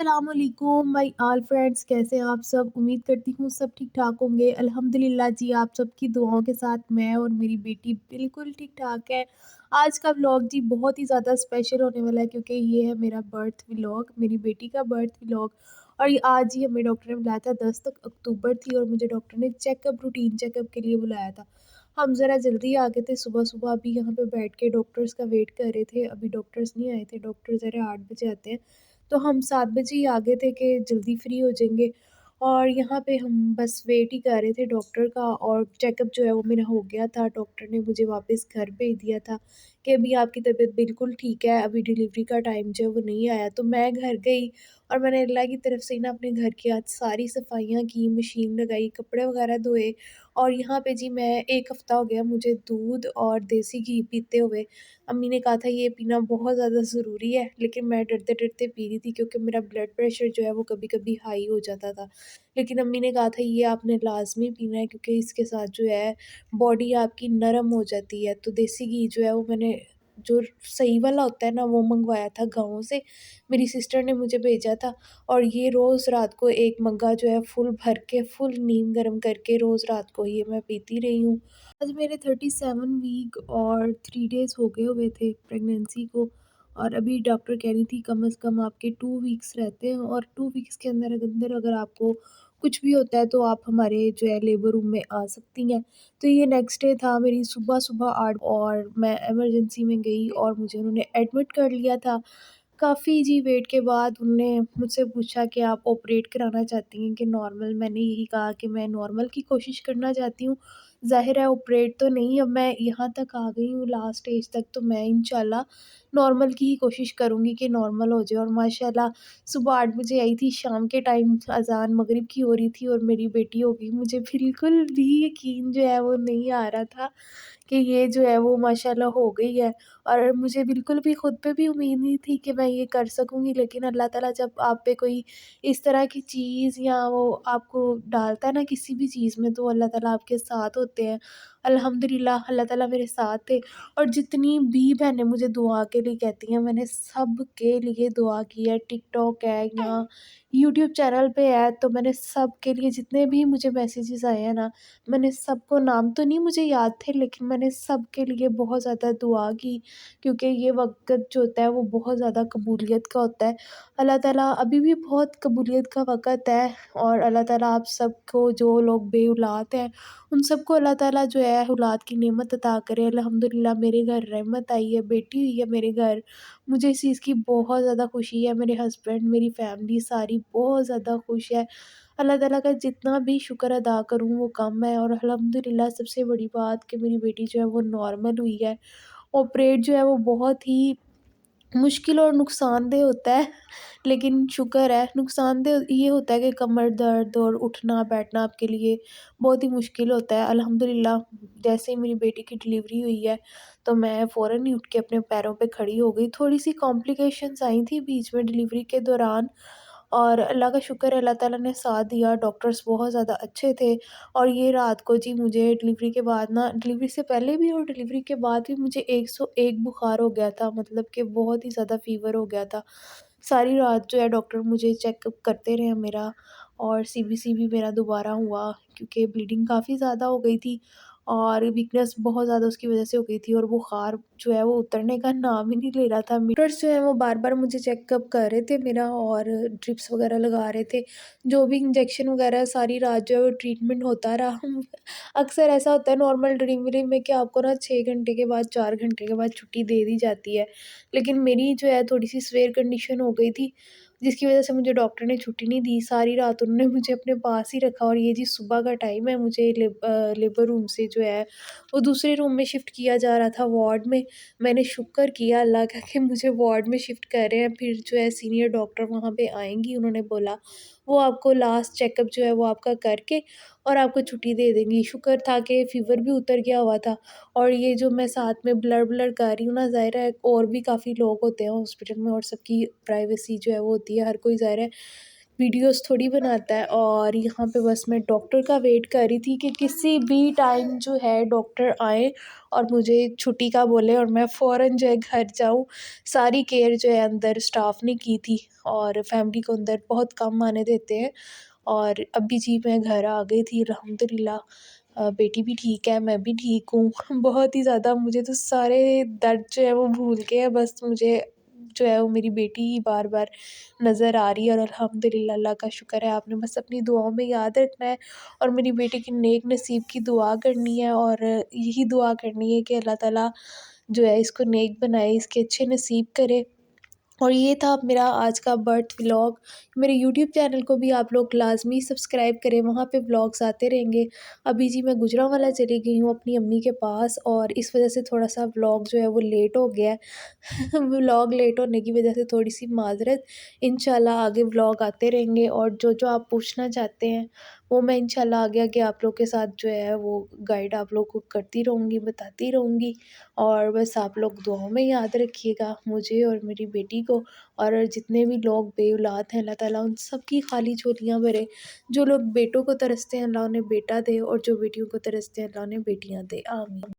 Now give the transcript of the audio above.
अस्सलामुअलैकुम my all friends, कैसे हैं आप सब? उम्मीद करती हूँ सब ठीक-ठाक होंगे। अल्हम्दुलिल्लाह जी, आप सबकी दुआओं के साथ मैं और मेरी बेटी बिल्कुल ठीक-ठाक है। आज का व्लॉग जी बहुत ही ज़्यादा स्पेशल होने वाला है क्योंकि ये है मेरा बर्थ व्लॉग, मेरी बेटी का बर्थ व्लॉग। और ये आज ही हमें डॉक्टर ने बुलाया था, 10 तक अक्टूबर थी और मुझे डॉक्टर ने रूटीन चेकअप के लिए बुलाया था। हम ज़रा जल्दी आ गए थे सुबह-सुबह, अभी यहाँ पे बैठ के डॉक्टर्स का वेट कर रहे थे। अभी डॉक्टर्स नहीं आए थे, डॉक्टर ज़रा 8 बजे आते हैं। तो हम 7 बजे ही आ गए थे कि जल्दी फ्री हो जाएँगे। और यहाँ पे हम बस वेट ही कर रहे थे डॉक्टर का, और चेकअप जो है वो मेरा हो गया था। डॉक्टर ने मुझे वापस घर भेज दिया था कि अभी आपकी तबीयत बिल्कुल ठीक है, अभी डिलीवरी का टाइम जो है वो नहीं आया। तो मैं घर गई और मैंने अल्लाह की तरफ से ना अपने घर की आज सारी सफाइयाँ की, मशीन लगाई, कपड़े वगैरह धोए। और यहाँ पे जी मैं 1 हफ़्ता हो गया मुझे दूध और देसी घी पीते हुए। अम्मी ने कहा था ये पीना बहुत ज़्यादा ज़रूरी है, लेकिन मैं डरते-डरते पी रही थी क्योंकि मेरा ब्लड प्रेशर जो है वो कभी-कभी हाई हो जाता था। लेकिन अम्मी ने कहा था ये आपने लाज़मी पीना है क्योंकि इसके साथ जो है बॉडी आपकी नरम हो जाती है। तो देसी घी जो है वो मैंने जो सही वाला होता है ना वो मँगवाया था गाँव से, मेरी सिस्टर ने मुझे भेजा था। और ये रोज़ रात को 1 मग्गा जो है फुल भर के, फुल नीम गर्म करके रोज़ रात को ये मैं पीती रही हूँ। आज मेरे 37 वीक और 3 डेज़ हो गए हुए थे प्रेगनेंसी को। और अभी डॉक्टर कह रही थी कम से कम आपके 2 वीक्स रहते हैं, और 2 वीक्स के अंदर अगर आपको कुछ भी होता है तो आप हमारे जो है लेबर रूम में आ सकती हैं। तो ये नेक्स्ट डे था, मेरी सुबह-सुबह 8 और मैं इमरजेंसी में गई और मुझे उन्होंने एडमिट कर लिया था। काफ़ी जी वेट के बाद उन्होंने मुझसे पूछा कि आप ऑपरेट कराना चाहती हैं कि नॉर्मल? मैंने यही कहा कि मैं नॉर्मल की कोशिश करना चाहती हूँ। ज़ाहिर है ऑपरेट तो नहीं, अब मैं यहाँ तक आ गई हूँ लास्ट स्टेज तक, तो मैं इंशाल्लाह नॉर्मल की ही कोशिश करूँगी कि नॉर्मल हो जाए। और माशाल्लाह सुबह 8 बजे आई थी, शाम के टाइम अज़ान मगरिब की हो रही थी और मेरी बेटी हो गई। मुझे बिल्कुल भी यकीन जो है वो नहीं आ रहा था कि ये जो है वो माशाल्लाह हो गई है। और मुझे बिल्कुल भी खुद पे भी उम्मीद नहीं थी कि मैं ये कर सकूँगी, लेकिन अल्लाह ताला जब आप पे कोई इस तरह की चीज़ या वो आपको डालता है ना किसी भी चीज़ में, तो अल्लाह ताला आपके साथ होते हैं। अल्हम्दुलिल्लाह अल्लाह ताला मेरे साथ थे। और जितनी भी बहनें मुझे दुआ के लिए कहती हैं, मैंने सबके लिए दुआ की है। टिकटॉक है या यूट्यूब चैनल पे है, तो मैंने सबके लिए जितने भी मुझे मैसेजेस आए हैं ना, मैंने सबको, नाम तो नहीं मुझे याद थे, लेकिन मैंने सबके लिए बहुत ज़्यादा दुआ की क्योंकि ये वक़्त जो होता है वो बहुत ज़्यादा कबूलियत का होता है। अल्लाह ताला अभी भी बहुत कबूलियत का वक़्त है। और अल्लाह ताला आप सबको, जो लोग बे-औलाद हैं, उन सबको अल्लाह ताला जो है औलाद की नेमत अता करे। अल्हम्दुलिल्लाह मेरे घर रहमत आई है, बेटी हुई है मेरे घर। मुझे इस चीज़ की बहुत ज़्यादा खुशी है, मेरे हस्बैंड, मेरी फैमिली सारी बहुत ज़्यादा खुश है। अल्लाह ताला का जितना भी शुक्र अदा करूँ वो कम है। और अल्हम्दुलिल्लाह सबसे बड़ी बात कि मेरी बेटी जो है वो नॉर्मल हुई है। ऑपरेट जो है वो बहुत ही मुश्किल और नुकसानदेह होता है, लेकिन शुक्र है, नुकसानदेह ये होता है कि कमर दर्द और उठना-बैठना आपके लिए बहुत ही मुश्किल होता है। अल्हम्दुलिल्लाह जैसे ही मेरी बेटी की डिलीवरी हुई है, तो मैं फ़ौरन ही उठ के अपने पैरों पे खड़ी हो गई। थोड़ी-सी कॉम्प्लिकेशंस आई थी बीच में डिलीवरी के दौरान, और अल्लाह का शुक्र है अल्लाह ताला ने साथ दिया, डॉक्टर्स बहुत ज़्यादा अच्छे थे। और ये रात को जी मुझे डिलीवरी के बाद ना, डिलीवरी से पहले भी और डिलीवरी के बाद भी मुझे 101 बुखार हो गया था, मतलब कि बहुत ही ज़्यादा फ़ीवर हो गया था। सारी रात जो है डॉक्टर मुझे चेकअप करते रहे मेरा। और सीबीसी भी मेरा दोबारा हुआ क्योंकि ब्लीडिंग काफ़ी ज़्यादा हो गई थी और वीकनेस बहुत ज़्यादा उसकी वज़ह से हो गई थी, और बुखार जो है वो उतरने का नाम ही नहीं ले रहा था। डॉक्टर्स जो हैं वो बार-बार मुझे चेकअप कर रहे थे मेरा, और ड्रिप्स वग़ैरह लगा रहे थे। जो भी इंजेक्शन वग़ैरह सारी रात जो है वो ट्रीटमेंट होता रहा। अक्सर ऐसा होता है नॉर्मल डिलीवरी में कि आपको ना 6 घंटे के बाद, 4 घंटे के बाद छुट्टी दे दी जाती है। लेकिन मेरी जो है थोड़ी-सी सीवियर कंडीशन हो गई थी, जिसकी वज़ह से मुझे डॉक्टर ने छुट्टी नहीं दी। सारी रात उन्होंने मुझे अपने पास ही रखा, और ये जी सुबह का टाइम है, मुझे लेबर रूम से जो है वो दूसरे रूम में शिफ्ट किया जा रहा था, वार्ड में। मैंने शुक्र किया अल्लाह का कि मुझे वार्ड में शिफ्ट कर रहे हैं। फिर जो है सीनियर डॉक्टर वहाँ पे आएँगी, उन्होंने बोला वो आपको लास्ट चेकअप जो है वो आपका करके और आपको छुट्टी दे देंगी। शुक्र था कि फ़ीवर भी उतर गया हुआ था। और ये जो मैं साथ में ब्लर-ब्लर कर रही हूँ ना, ज़ाहिर है और भी काफ़ी लोग होते हैं हॉस्पिटल में और सबकी प्राइवेसी जो है वो होती है, हर कोई ज़ाहिर है वीडियोस थोड़ी बनाता है। और यहाँ पे बस मैं डॉक्टर का वेट कर रही थी कि किसी भी टाइम जो है डॉक्टर आए और मुझे छुट्टी का बोले और मैं फ़ौरन जो है घर जाऊँ। सारी केयर जो है अंदर स्टाफ ने की थी और फैमिली को अंदर बहुत कम आने देते हैं। और अभी जी मैं घर आ गई थी अल्हम्दुलिल्लाह। बेटी भी ठीक है, मैं भी ठीक हूँ। बहुत ही ज़्यादा मुझे तो सारे दर्द जो है वो भूल के है, बस मुझे जो है वो मेरी बेटी ही बार-बार नज़र आ रही है। और अल्हम्दुलिल्लाह अल्लाह का शुक्र है, आपने बस अपनी दुआओं में याद रखना है और मेरी बेटी की नेक नसीब की दुआ करनी है और यही दुआ करनी है कि अल्लाह ताला जो है इसको नेक बनाए, इसके अच्छे नसीब करे। और ये था मेरा आज का बर्थ व्लॉग। मेरे यूट्यूब चैनल को भी आप लोग लाज़मी सब्सक्राइब करें, वहाँ पे व्लॉग्स आते रहेंगे। अभी जी मैं गुजरांवाला चली गई हूँ अपनी अम्मी के पास और इस वज़ह से थोड़ा-सा व्लॉग जो है वो लेट हो गया है। व्लॉग लेट होने की वज़ह से थोड़ी-सी माज़रत। इंशाल्लाह आगे व्लॉग आते रहेंगे और जो-जो आप पूछना चाहते हैं, वो मैं इंशाल्लाह आगे-आगे आप लोग के साथ जो है वो गाइड आप लोग को करती रहूँगी, बताती रहूँगी। और बस आप लोग दुआओं में याद रखिएगा मुझे और मेरी बेटी को। और जितने भी लोग बेऔलाद हैं अल्लाह ताला उन सब की खाली झोलियाँ भरे। जो लोग बेटों को तरसते हैं अल्लाह उन्हें बेटा दे और जो बेटियों को तरसते हैं अल्लाह उन्हें बेटियाँ दे। आमीन।